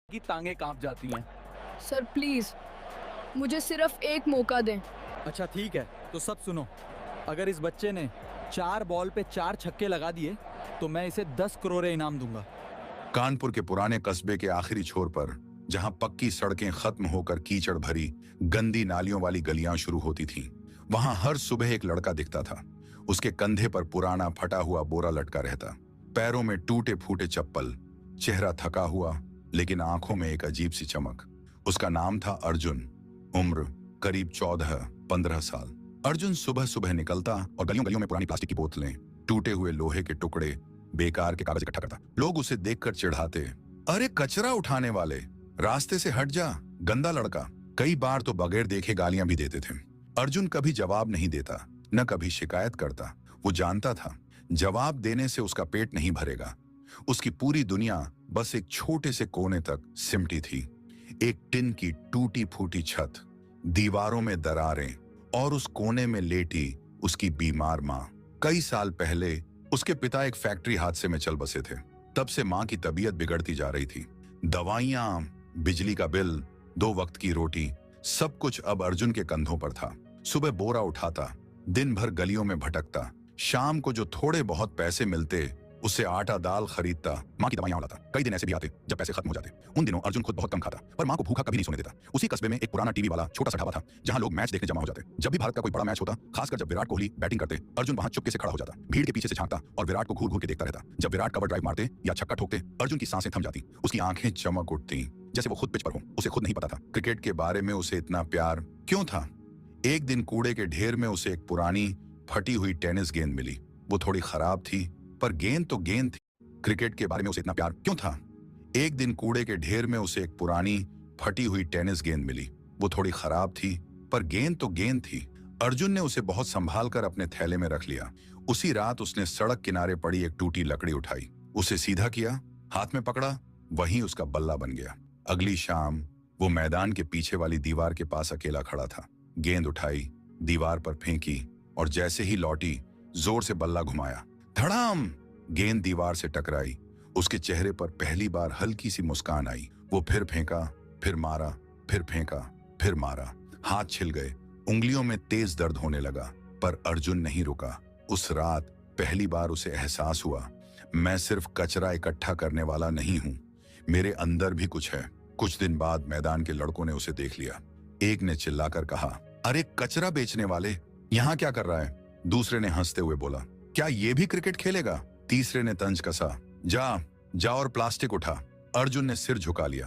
की टांगे कांप जाती हैं। सर प्लीज मुझे सिर्फ एक मौका दें। अच्छा ठीक है, तो सब सुनो। अगर इस बच्चे ने 4 बॉल पे 4 छक्के लगा दिए तो मैं इसे 10 करोड़ इनाम दूंगा। कानपुर के पुराने कस्बे के आखिरी छोर पर, जहां पक्की सड़कें खत्म होकर कीचड़ भरी गंदी नालियों वाली गलियां शुरू होती थीं, वहां हर सुबह एक लड़का दिखता था। उसके कंधे पर पुराना फटा हुआ बोरा लटका रहता, पैरों में टूटे फूटे चप्पल, चेहरा थका हुआ लेकिन आंखों में एक अजीब सी चमक। उसका नाम था अर्जुन। उम्र करीब 14-15 साल। अर्जुन सुबह सुबह निकलता और गलियों गलियों में पुरानी प्लास्टिक की बोतलें, टूटे हुए लोहे के टुकड़े, बेकार के कागज इकट्ठा करता। लोग उसे देखकर चिढ़ाते, अरे कचरा उठाने वाले, रास्ते से हट जा, गंदा लड़का। कई बार तो बगैर देखे गालियां भी देते थे। अर्जुन कभी जवाब नहीं देता, न कभी शिकायत करता। वो जानता था जवाब देने से उसका पेट नहीं भरेगा। उसकी पूरी दुनिया बस एक छोटे से कोने तक सिमटी थी। एक टिन की टूटी फूटी छत, दीवारों में दरारें और उस कोने में लेटी उसकी बीमार माँ। कई साल पहले उसके पिता एक फैक्ट्री हादसे में चल बसे थे। तब से माँ की तबीयत बिगड़ती जा रही थी। दवाइयां, बिजली का बिल, 2 वक्त की रोटी, सब कुछ अब अर्जुन के कंधों पर था। सुबह बोरा उठाता, दिन भर गलियों में भटकता, शाम को जो थोड़े बहुत पैसे मिलते उससे आटा दाल खरीदता, माँ की दवाइयां लाता। कई दिन ऐसे भी आते जब पैसे खत्म हो जाते। उन दिनों अर्जुन खुद बहुत कम खाता, पर माँ को भूखा कभी नहीं सोने देता। उसी कस्बे में एक पुराना टीवी वाला छोटा सा ढाबा था, जहाँ लोग मैच देखने जमा हो जाते। जब भी भारत का कोई बड़ा मैच होता, खासकर जब विराट कोहली बैटिंग करते, अर्जुन वहां चुपके से खड़ा हो जाता, भीड़ के पीछे से झांकता और विराट को घूर घूर के देखता रहता। जब विराट कवर ड्राइव मारते या छक्का ठोकते, अर्जुन की सांसें थम जाती, उसकी आंखें चमक उठती, जैसे वो खुद पिच पर हो। उसे खुद नहीं पता था क्रिकेट के बारे में उसे इतना प्यार क्यों था। एक दिन कूड़े के ढेर में उसे एक पुरानी फटी हुई टेनिस गेंद मिली। वो थोड़ी खराब थी, पर गेंद तो गेंद थी। क्रिकेट के बारे में उसे इतना प्यार क्यों था। एक दिन कूड़े के ढेर में उसे एक पुरानी फटी हुई टेनिस गेंद मिली। वो थोड़ी खराब थी, पर गेंद तो गेंद थी। अर्जुन ने उसे बहुत संभाल कर अपने थैले में रख लिया। उसी रात उसने सड़क किनारे पड़ी एक टूटी लकड़ी उठाई, उसे सीधा किया, हाथ में पकड़ा, वहीं उसका बल्ला बन गया। अगली शाम वो मैदान के पीछे वाली दीवार के पास अकेला खड़ा था। गेंद उठाई, दीवार पर फेंकी और जैसे ही लौटी, जोर से बल्ला घुमाया, धड़ाम, गेंद दीवार से टकराई। उसके चेहरे पर पहली बार हल्की सी मुस्कान आई। वो फिर फेंका, फिर मारा, फिर फेंका, फिर मारा। हाथ छिल गए, उंगलियों में तेज दर्द होने लगा, पर अर्जुन नहीं रुका। उस रात पहली बार उसे एहसास हुआ, मैं सिर्फ कचरा इकट्ठा करने वाला नहीं हूं, मेरे अंदर भी कुछ है। कुछ दिन बाद मैदान के लड़कों ने उसे देख लिया। एक ने चिल्लाकर कहा, अरे कचरा बेचने वाले, यहां क्या कर रहा है? दूसरे ने हंसते हुए बोला, क्या ये भी क्रिकेट खेलेगा? तीसरे ने तंज कसा, जा जा और प्लास्टिक उठा। अर्जुन ने सिर झुका लिया।